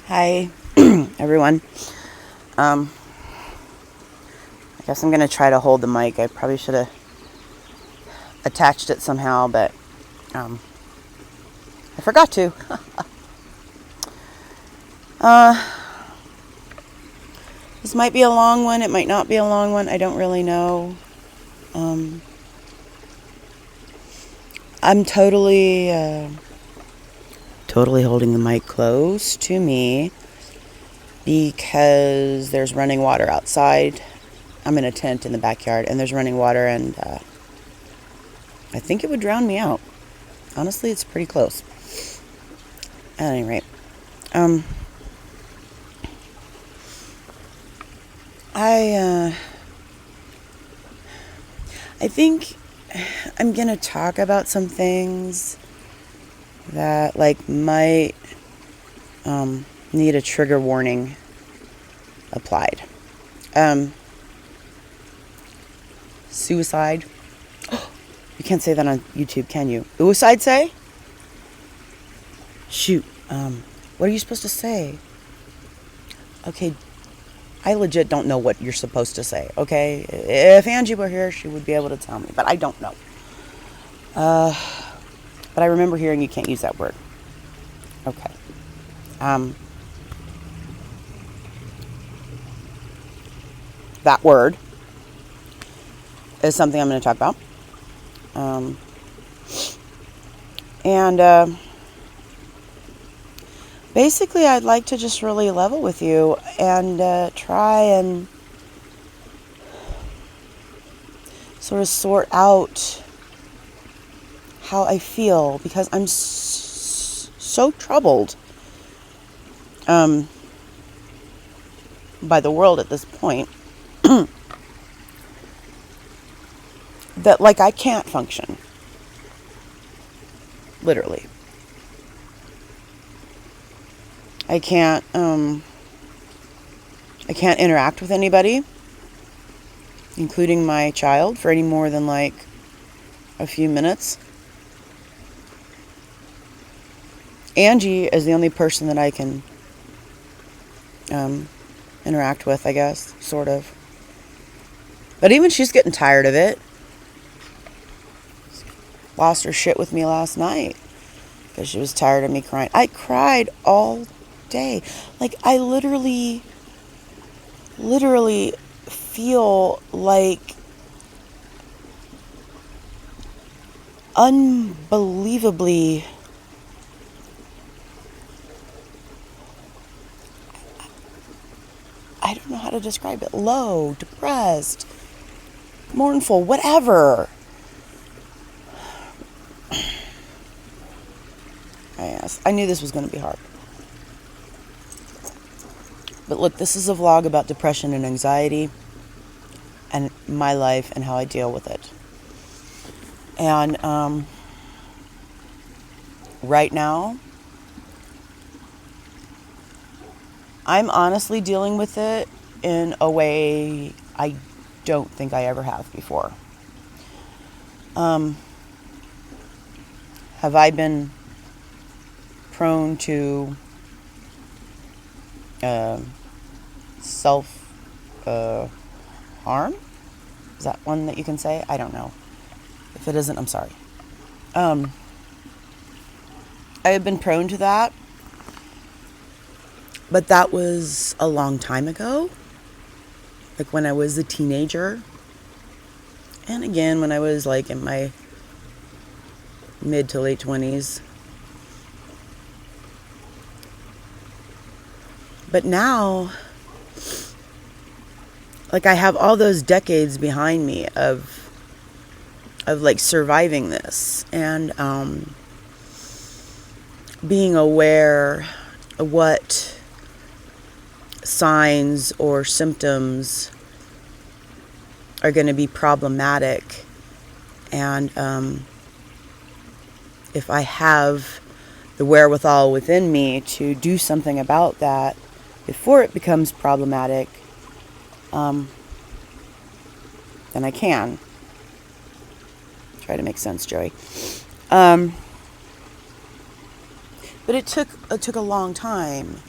Hi, everyone. I guess I'm going to try to hold the mic. I probably should have attached it somehow, but I forgot to. This might be a long one. It might not be a long one. I don't really know. I'm totally holding the mic close to me because there's running water outside. I'm in a tent in the backyard, and there's running water, and I think it would drown me out. Honestly, it's pretty close. At any rate, I think I'm gonna talk about some things that might need a trigger warning applied. Suicide. You can't say that on YouTube, can you? Suicide say? Shoot. What are you supposed to say? Okay, I legit don't know what you're supposed to say, okay? If Angie were here, she would be able to tell me, but I don't know. But I remember hearing you can't use that word. Okay. That word is something I'm going to talk about. And basically, I'd like to just really level with you and try and sort of sort out how I feel, because I'm so troubled by the world at this point that I can't function. Literally. I can't interact with anybody, including my child, for any more than a few minutes. Angie is the only person that I can interact with, I guess, sort of. But even she's getting tired of it. Lost her shit with me last night because she was tired of me crying. I cried all day. I literally feel unbelievably I don't know how to describe it. Low, depressed, mournful, whatever. I knew this was going to be hard. But look, this is a vlog about depression and anxiety and my life and how I deal with it. And right now, I'm honestly dealing with it in a way I don't think I ever have before. Have I been prone to self harm? Is that one that you can say? I don't know. If it isn't, I'm sorry. I have been prone to that, but that was a long time ago. When I was a teenager. And again, when I was in my mid to late 20s. But now, I have all those decades behind me of surviving this and being aware of what signs or symptoms are going to be problematic, and if I have the wherewithal within me to do something about that before it becomes problematic, then I can. Try to make sense, Joey. But it took a long time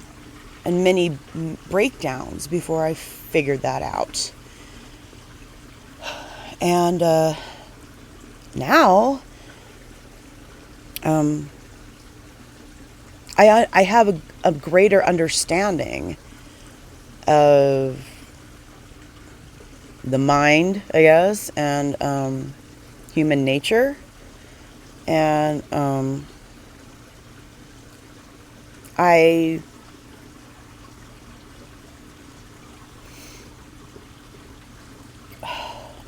and many breakdowns before I figured that out. And now I have a greater understanding of the mind, I guess, and human nature. And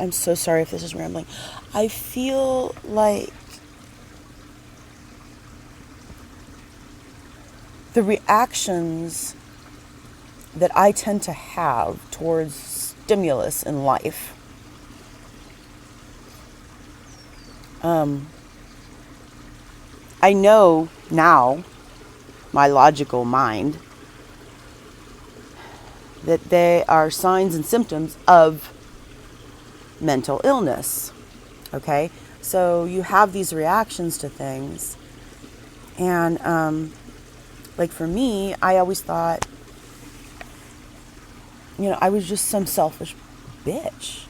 I'm so sorry if this is rambling. I feel like the reactions that I tend to have towards stimulus in life, I know now, my logical mind, that they are signs and symptoms of mental illness. Okay? So you have these reactions to things. And, like for me, I always thought, I was just some selfish bitch.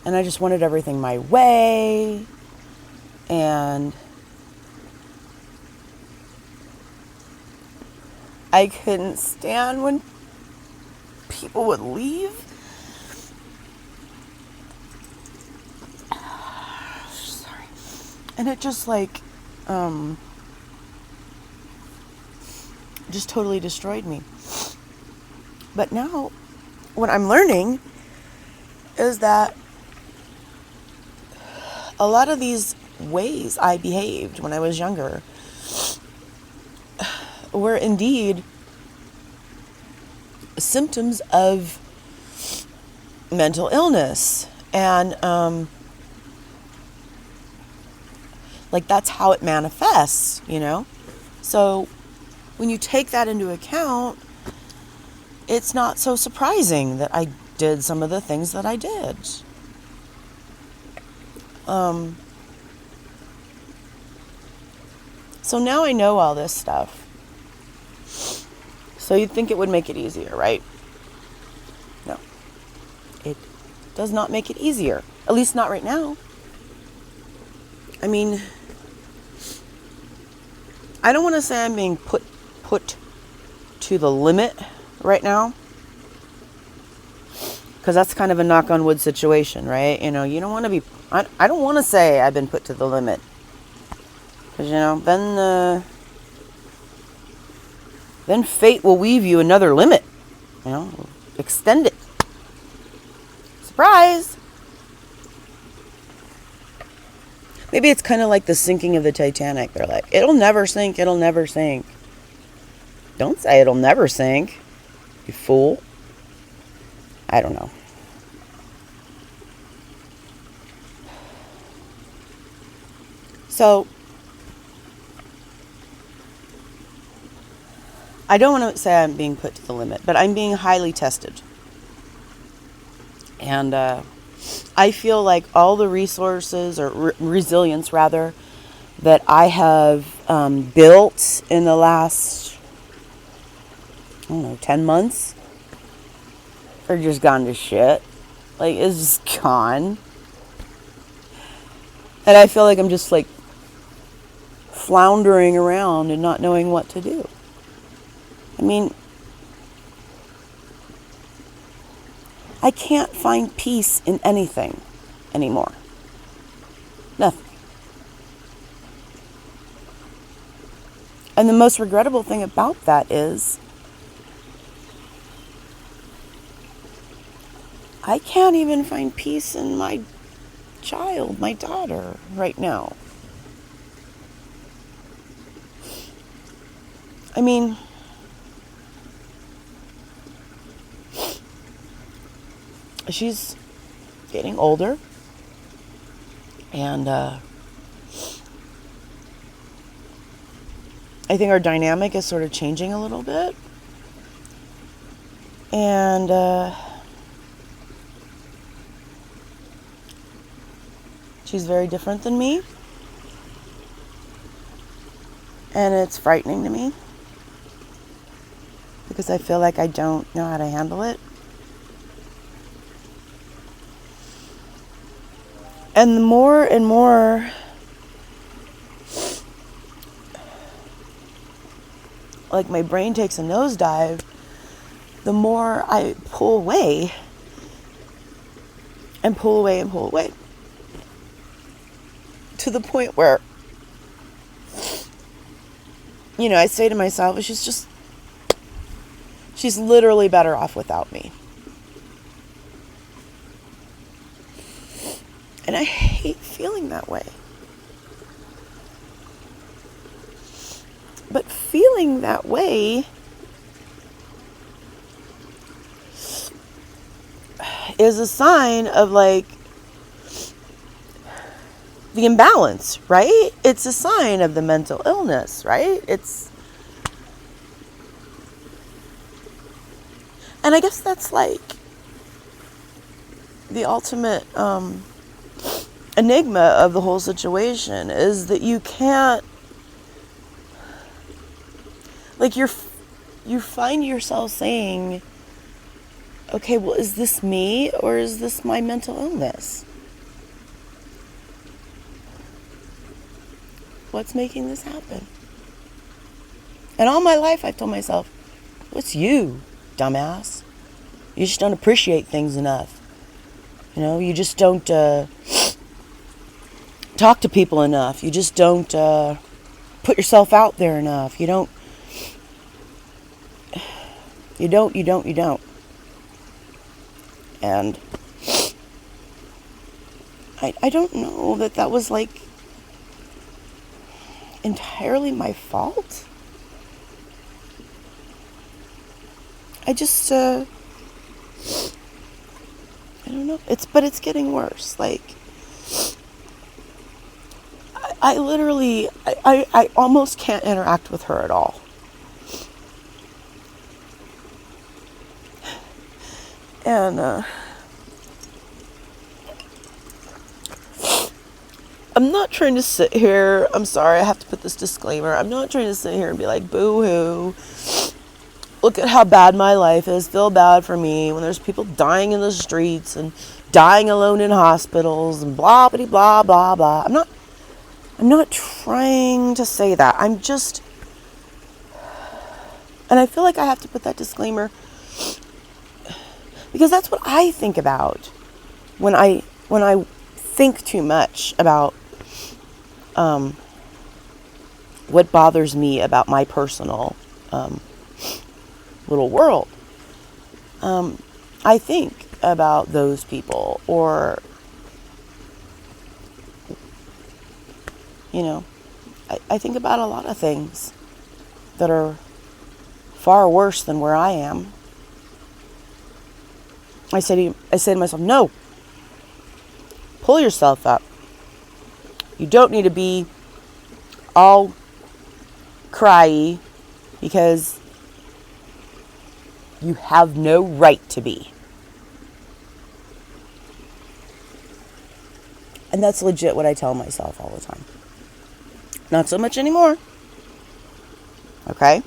And I just wanted everything my way. And I couldn't stand when people would leave. Sorry. And it just just totally destroyed me. But now, what I'm learning is that a lot of these ways I behaved when I was younger were indeed symptoms of mental illness. And that's how it manifests, So when you take that into account, it's not so surprising that I did some of the things that I did. So now I know all this stuff. So you'd think it would make it easier, right? No. It does not make it easier. At least not right now. I mean, I don't want to say I'm being put to the limit right now, because that's kind of a knock on wood situation, right? You don't want to be, I don't want to say I've been put to the limit, because then fate will weave you another limit, extend it. Surprise! Maybe it's kind of like the sinking of the Titanic. They're like, it'll never sink, it'll never sink. Don't say it'll never sink, you fool. I don't know. So, I don't want to say I'm being put to the limit, but I'm being highly tested. And I feel like all the resources, or resilience rather, that I have built in the last, 10 months, are just gone to shit. It's just gone. And I feel like I'm just floundering around and not knowing what to do. I mean, I can't find peace in anything anymore. Nothing. And the most regrettable thing about that is I can't even find peace in my child, my daughter, right now. I mean, she's getting older, and I think our dynamic is sort of changing a little bit. And she's very different than me. And it's frightening to me. because I feel like I don't know how to handle it. And the more and more like my brain takes a nosedive, the more I pull away and pull away and pull away. To the point where, I say to myself, she's literally better off without me. And I hate feeling that way. But feeling that way is a sign of like the imbalance, right? It's a sign of the mental illness, right? And I guess that's like the ultimate enigma of the whole situation, is that you can't, like, you find yourself saying, okay, well, is this me or is this my mental illness? What's making this happen? And all my life I've told myself, what's you, dumbass? You just don't appreciate things enough. You just don't talk to people enough. You just don't put yourself out there enough. You don't. And I don't know that was like entirely my fault. I just, I don't know. But it's getting worse. Like, I literally, I almost can't interact with her at all. And, I'm not trying to sit here, I'm sorry, I have to put this disclaimer. I'm not trying to sit here and be like, boo-hoo. Look at how bad my life is. Feel bad for me when there's people dying in the streets and dying alone in hospitals and blah, blah, blah, blah, blah. I'm not trying to say that. And I feel like I have to put that disclaimer because that's what I think about when I think too much about what bothers me about my personal little world. I think about those people, or I think about a lot of things that are far worse than where I am. I say to myself, no, pull yourself up. You don't need to be all cryy because you have no right to be. And that's legit what I tell myself all the time. Not so much anymore. Okay?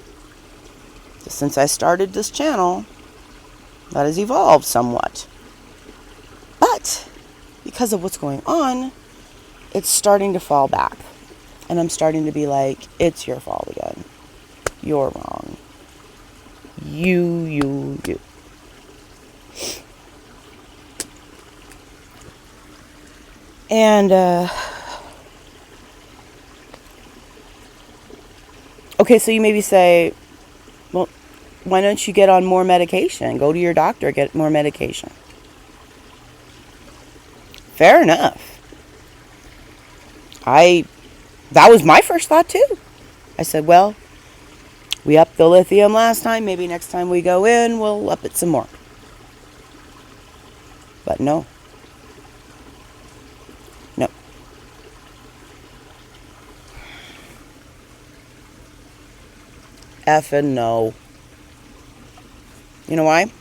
Since I started this channel, that has evolved somewhat. But because of what's going on, it's starting to fall back. And I'm starting to be like, it's your fault again. You're wrong. You. And, okay, so you maybe say, well, why don't you get on more medication? Go to your doctor, get more medication. Fair enough. That was my first thought too. I said, well, we upped the lithium last time. Maybe next time we go in, we'll up it some more. But no. Effing no. You know why?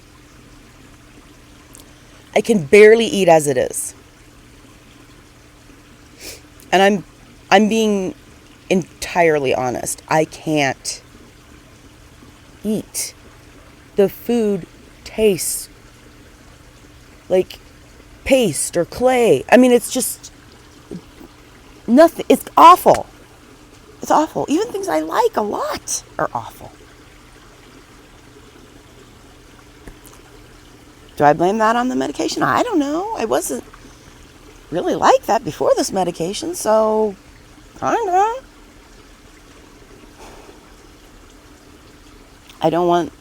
I can barely eat as it is. And I'm being entirely honest. I can't eat the food tastes like paste or clay. I mean, it's just nothing. It's awful. It's awful. Even things I like a lot are awful. Do I blame that on the medication? I don't know. I wasn't really like that before this medication, so kinda. I don't want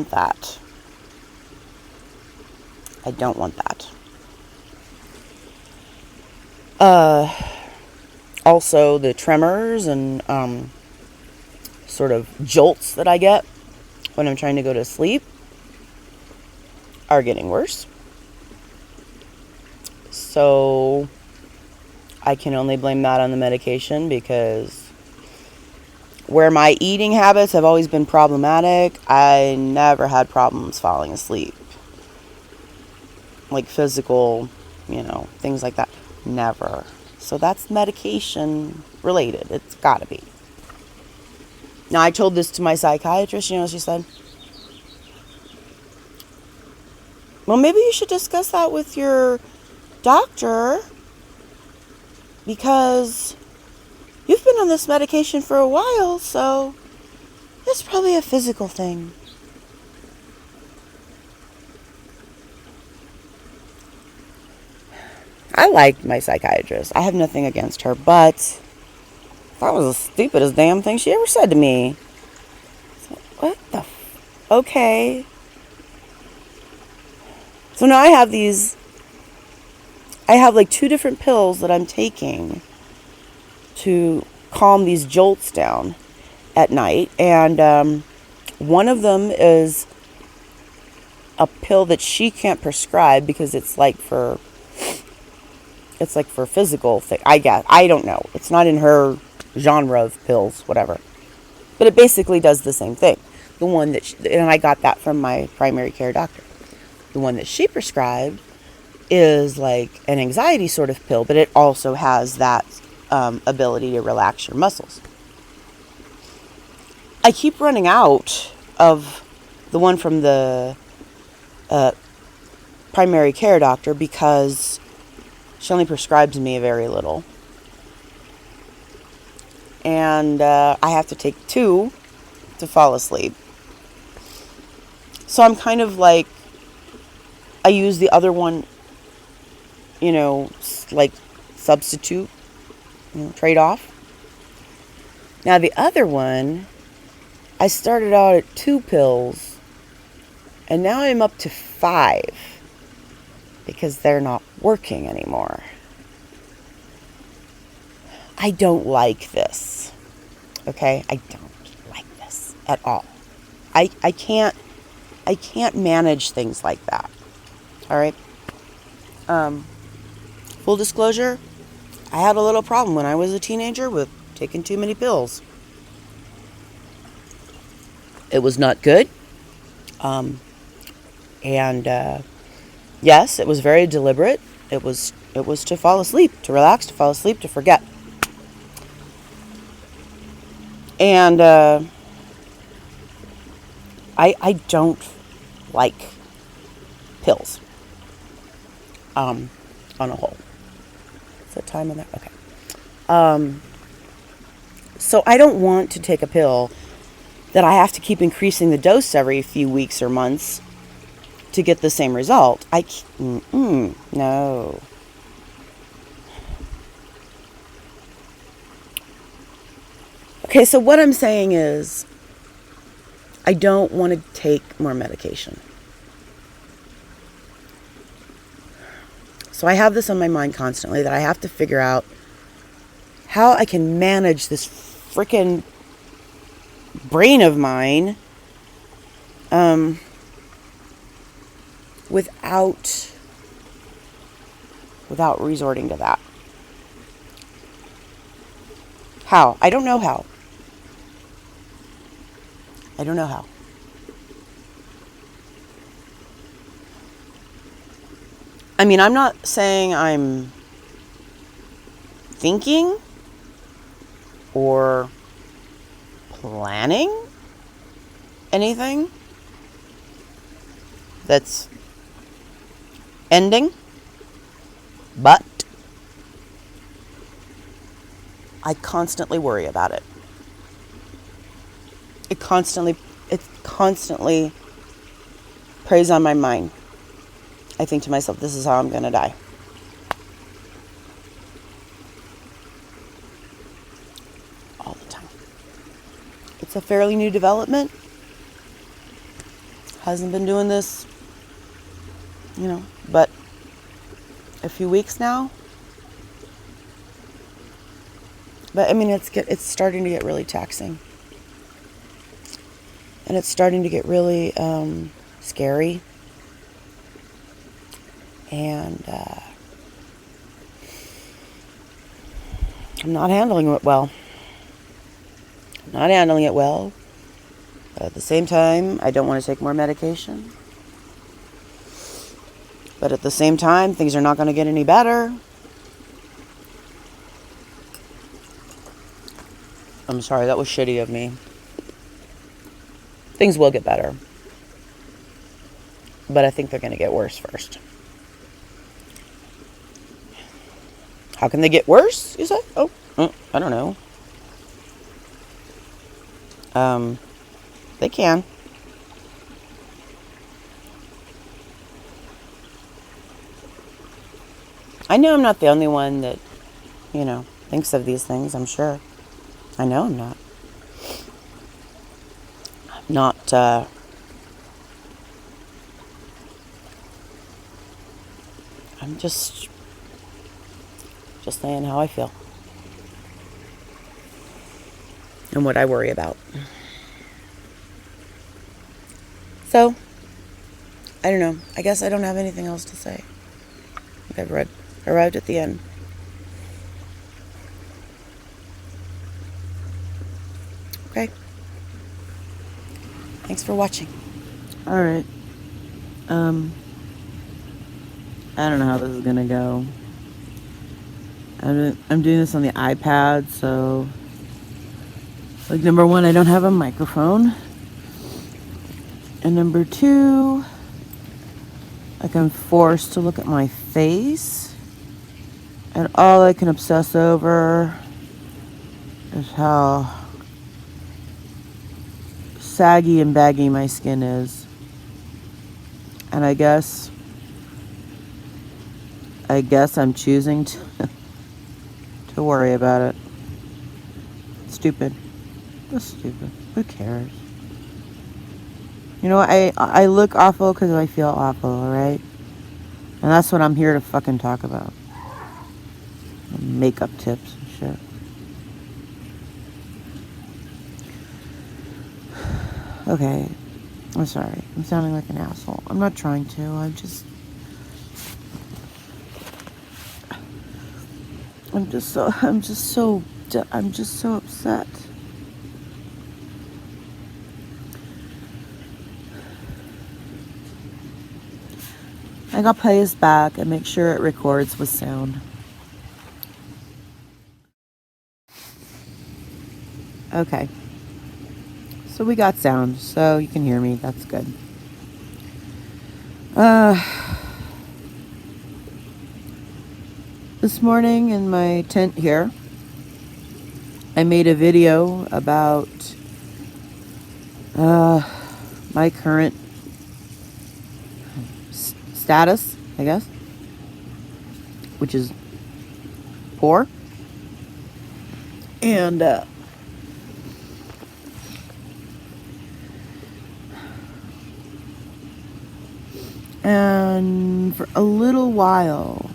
that. I don't want that. Also the tremors and sort of jolts that I get when I'm trying to go to sleep are getting worse. So I can only blame that on the medication, because where my eating habits have always been problematic, I never had problems falling asleep. Like physical, things like that. Never. So that's medication related. It's gotta be. Now, I told this to my psychiatrist. You know what she said? Well, maybe you should discuss that with your doctor, because you've been on this medication for a while, so it's probably a physical thing. I like my psychiatrist. I have nothing against her, but that was the stupidest damn thing she ever said to me. So, what the okay. So now I have like 2 different pills that I'm taking to calm these jolts down at night. And one of them is a pill that she can't prescribe because it's like for physical thing. I guess. I don't know. It's not in her genre of pills, whatever. But it basically does the same thing. The one that and I got that from my primary care doctor. The one that she prescribed is like an anxiety sort of pill, but it also has that ability to relax your muscles. I keep running out of the one from the primary care doctor because she only prescribes me a very little. And I have to take 2 to fall asleep. So I'm kind of like, I use the other one, like substitute, trade off. Now the other one, I started out at 2 pills, and now I'm up to 5 because they're not working anymore. I don't like this. Okay? I don't like this at all. I can't manage things like that. All right? Full disclosure, I had a little problem when I was a teenager with taking too many pills. It was not good. Yes, it was very deliberate. It was to fall asleep, to relax, to fall asleep, to forget. And I don't like pills. On a whole. Is that time on that? Okay. So I don't want to take a pill that I have to keep increasing the dose every few weeks or months to get the same result. No. Okay, so what I'm saying is, I don't want to take more medication. So I have this on my mind constantly, that I have to figure out how I can manage this frickin' brain of mine without resorting to that. How? I don't know how. I mean, I'm not saying I'm thinking or planning anything. that's ending, but I constantly worry about it. It constantly preys on my mind. I think to myself, this is how I'm going to die. All the time. It's a fairly new development. Hasn't been doing this, but a few weeks now. But I mean, it's starting to get really taxing. And it's starting to get really scary. And I'm not handling it well. But at the same time, I don't want to take more medication. But at the same time, things are not going to get any better. I'm sorry, that was shitty of me. Things will get better. But I think they're going to get worse first. How can they get worse, you say? Oh, I don't know. They can. I know I'm not the only one that, thinks of these things, I'm sure. I know I'm not. I'm just saying how I feel. And what I worry about. So, I don't know. I guess I don't have anything else to say. I think I've arrived at the end. Okay. Thanks for watching. All right. I don't know how this is gonna go. I'm doing this on the iPad, so like number one, I don't have a microphone, and number two, like I'm forced to look at my face, and all I can obsess over is how saggy and baggy my skin is. And I guess I'm choosing to worry about it. Stupid. That's stupid. Who cares? I look awful because I feel awful, alright? And that's what I'm here to fucking talk about. Makeup tips and shit. Okay. I'm sorry. I'm sounding like an asshole. I'm not trying to. I'm just so upset. I gotta play this back and make sure it records with sound. Okay. So we got sound, so you can hear me. That's good. This morning in my tent here, I made a video about my current status, I guess, which is poor. And for a little while,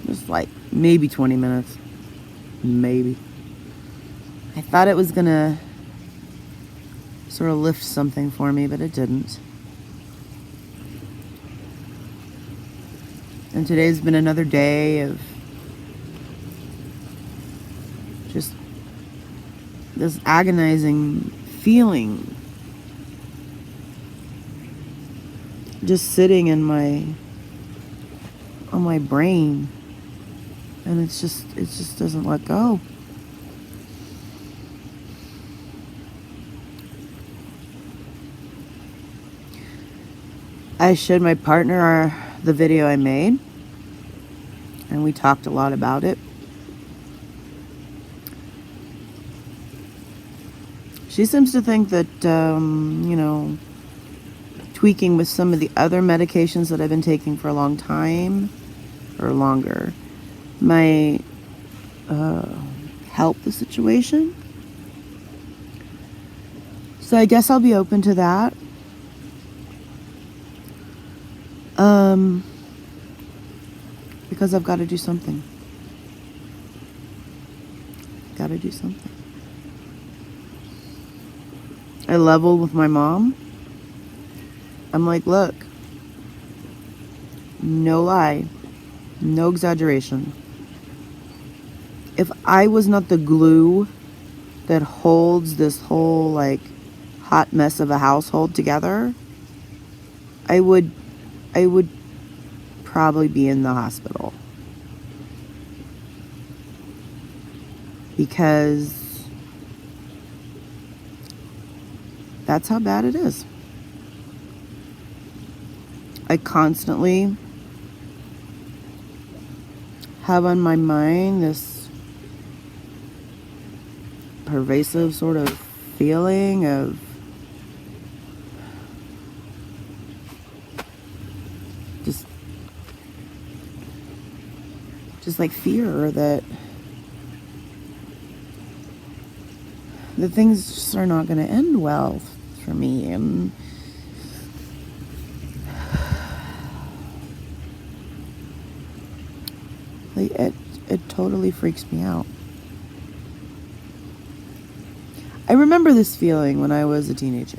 just like maybe 20 minutes, maybe, I thought it was gonna sort of lift something for me, but it didn't. And today's been another day of just this agonizing feeling just sitting on my brain, and it just doesn't let go. I showed my partner the video I made, and we talked a lot about it. She seems to think that, tweaking with some of the other medications that I've been taking for a long time, or longer, might help the situation. So I guess I'll be open to that. Because I've got to do something. Got to do something. I leveled with my mom. I'm like, look, no lie, no exaggeration. If I was not the glue that holds this whole, like, hot mess of a household together, I would probably be in the hospital. Because that's how bad it is. I constantly have on my mind this pervasive sort of feeling of just like fear that things just are not going to end well for me, and like it totally freaks me out. I remember this feeling when I was a teenager.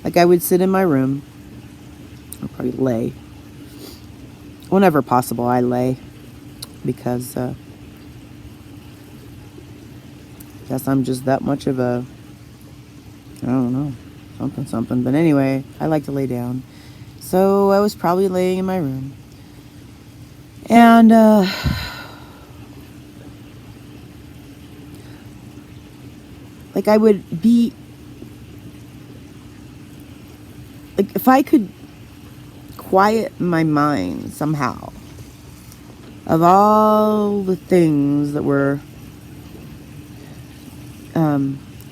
Like I would sit in my room, or probably lay. Whenever possible, I lay. Because I guess I'm just that much of a, I don't know, something. But anyway, I like to lay down. So I was probably laying in my room. And like I would be, like if I could quiet my mind somehow of all the things that were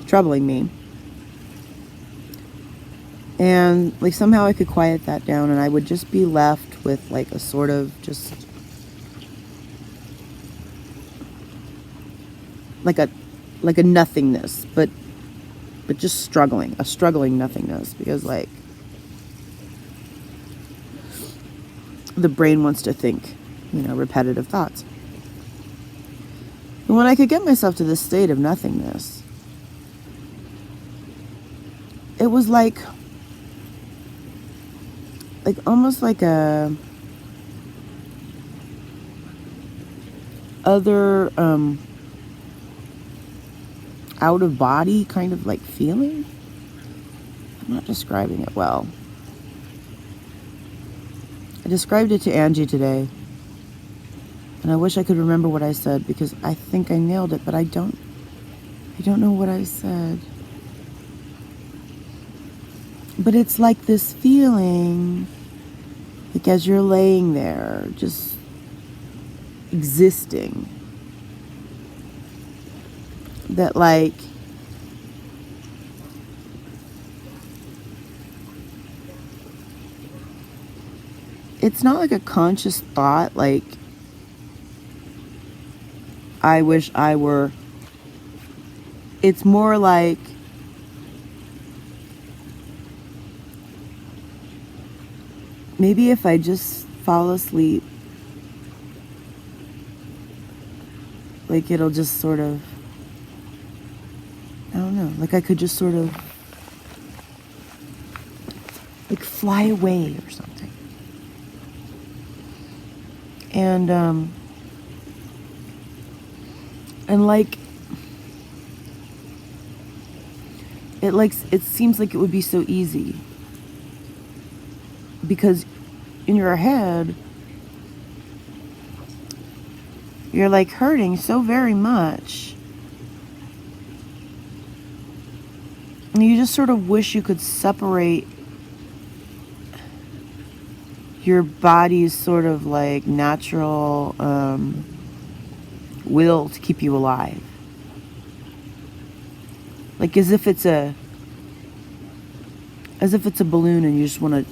troubling me, and like somehow I could quiet that down, and I would just be left with like a sort of just like a nothingness, but just a struggling nothingness, because like the brain wants to think, repetitive thoughts. And when I could get myself to this state of nothingness, it was like almost like a other out of body kind of like feeling. I'm not describing it well. I described it to Angie today, and I wish I could remember what I said, because I think I nailed it, but I don't know what I said. But it's like this feeling, like as you're laying there, just existing, that like it's not like a conscious thought, like I wish I were. It's more like maybe if I just fall asleep, like it'll just sort of, I don't know, like I could just sort of like fly away or something. And like it seems like it would be so easy, because in your head you're like hurting so very much, And you just sort of wish you could separate your body's sort of like natural will to keep you alive. Like as if it's a balloon and you just want to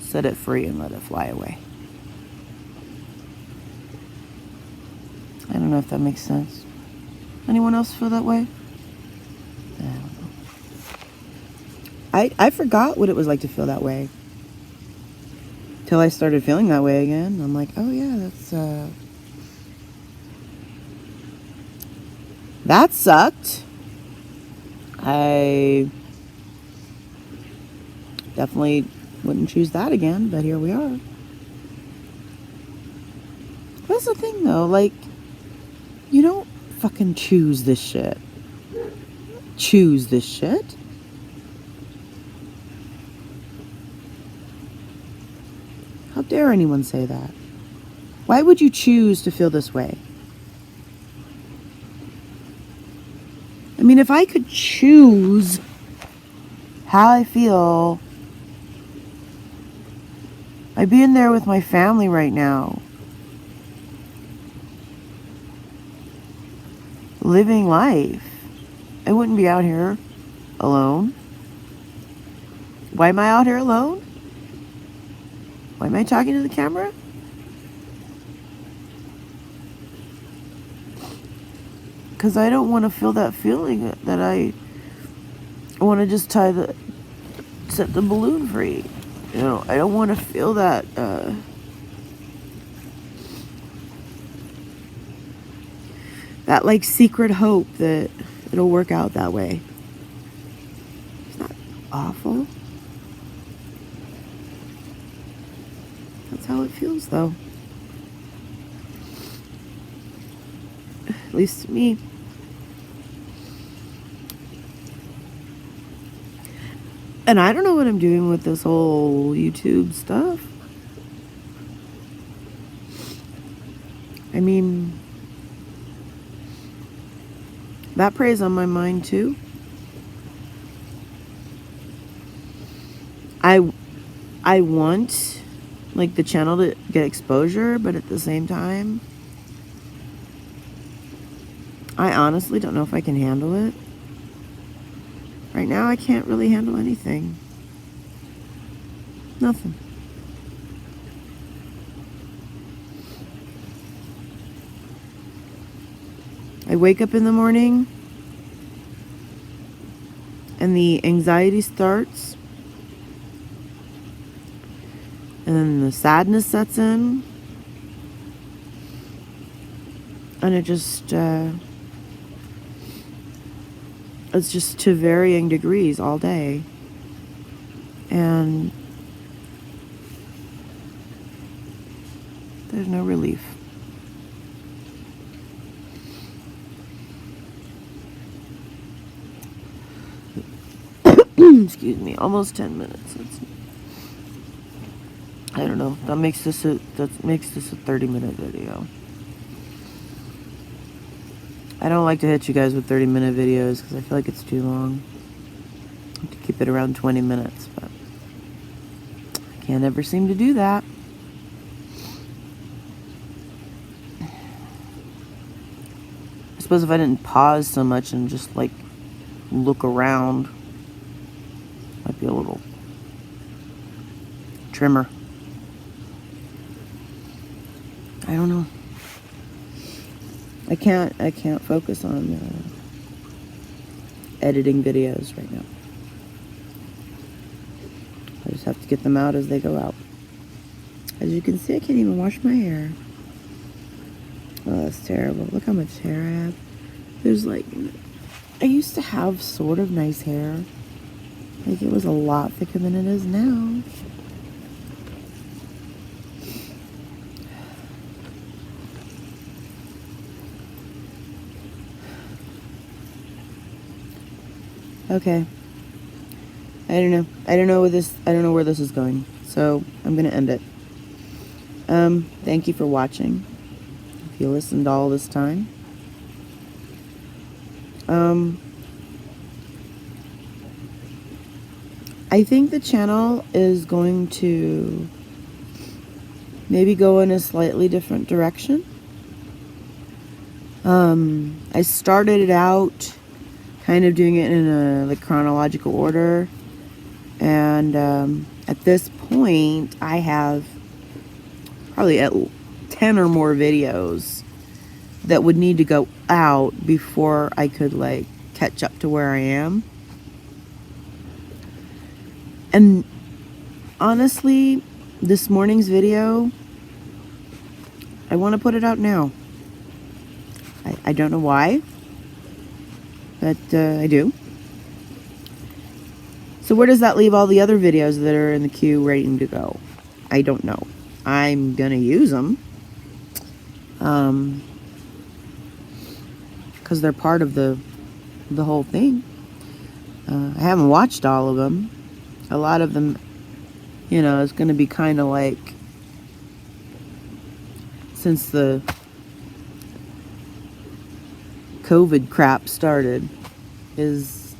set it free and let it fly away. I don't know if that makes sense. Anyone else feel that way? I don't know. I forgot what it was like to feel that way. Till I started feeling that way again. I'm like, oh yeah, that sucked. I definitely wouldn't choose that again, but here we are. That's the thing though, like, you don't fucking choose this shit. Choose this shit. How dare anyone say that? Why would you choose to feel this way? I mean, if I could choose how I feel, I'd be in there with my family right now. Living life. I wouldn't be out here alone. Why am I out here alone? Why am I talking to the camera? Because I don't want to feel that feeling that I want to just set the balloon free. You know, I don't want to feel that that like secret hope that it'll work out that way. It's not awful. That's how it feels though. At least to me. And I don't know what I'm doing with this whole YouTube stuff. I mean, that preys on my mind too. I want like the channel to get exposure, but at the same time, I honestly don't know if I can handle it. Right now, I can't really handle anything. Nothing. I wake up in the morning and the anxiety starts, and then the sadness sets in, and it just it's just to varying degrees all day. And there's no relief. Excuse me, almost 10 minutes. I don't know. That makes this a 30-minute video. I don't like to hit you guys with 30-minute videos because I feel like it's too long. I have to keep it around 20 minutes, but I can't ever seem to do that. I suppose if I didn't pause so much and just like look around, might be a little trimmer. I don't know. I can't focus on editing videos right now. I just have to get them out as they go out. As you can see, I can't even wash my hair. Oh, that's terrible. Look how much hair I have. There's like, I used to have sort of nice hair. Like it was a lot thicker than it is now. Okay. I don't know. I don't know where this is going. So I'm gonna end it. Thank you for watching. If you listened all this time. I think the channel is going to maybe go in a slightly different direction. I started it out kind of doing it in a like chronological order, and at this point I have probably 10 or more videos that would need to go out before I could like catch up to where I am. And honestly, this morning's video, I want to put it out now. I don't know why, but I do. So where does that leave all the other videos that are in the queue waiting to go? I don't know. I'm gonna use them because they're part of the whole thing. I haven't watched all of them. A lot of them, you know, it's gonna be kind of like, since the COVID crap started, is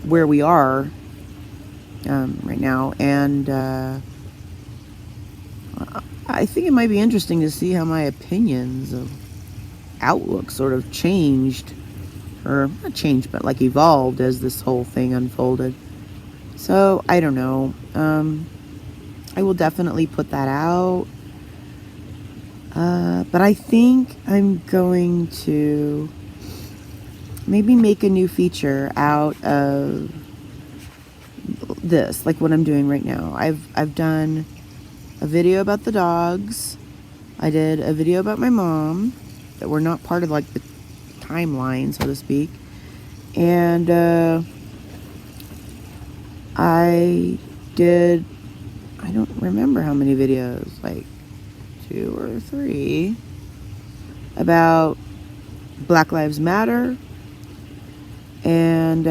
where we are right now, and I think it might be interesting to see how my opinions of outlook sort of changed, or not changed, but like evolved as this whole thing unfolded. So I don't know. I will definitely put that out. But I think I'm going to maybe make a new feature out of this, like what I'm doing right now. I've done a video about the dogs. I did a video about my mom that were not part of like the timeline, so to speak. And I don't remember how many videos, like 2 or 3, about Black Lives Matter and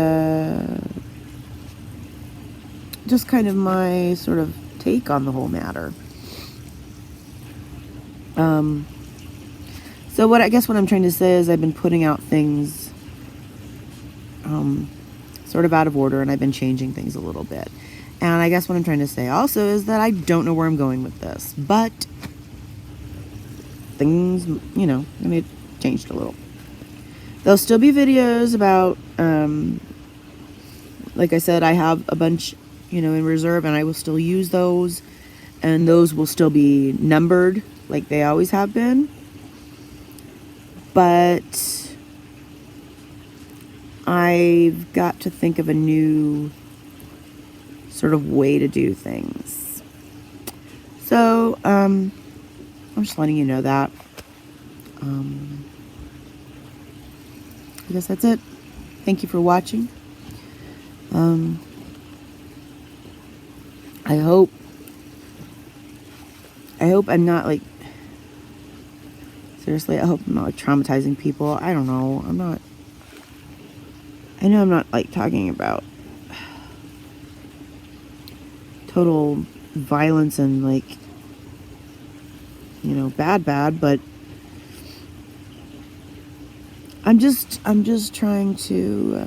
just kind of my sort of take on the whole matter. So what I'm trying to say is I've been putting out things sort of out of order, and I've been changing things a little bit. And I guess what I'm trying to say also is that I don't know where I'm going with this, but things, you know, I mean, it changed a little. There'll still be videos about, like I said, I have a bunch, you know, in reserve, and I will still use those, and those will still be numbered like they always have been. But I've got to think of a new sort of way to do things. So, I'm just letting you know that. I guess that's it. Thank you for watching. I hope I'm not like, seriously, I hope I'm not like traumatizing people. I don't know. I know I'm not like talking about total violence and like, you know, bad, but I'm just trying to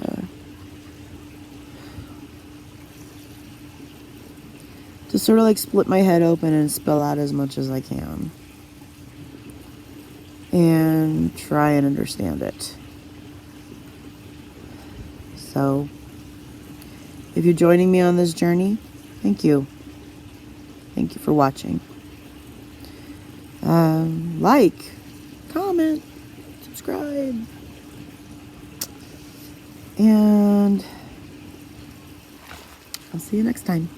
sort of like split my head open and spill out as much as I can and try and understand it. So if you're joining me on this journey, thank you. Thank you for watching. Like, comment, subscribe, and I'll see you next time.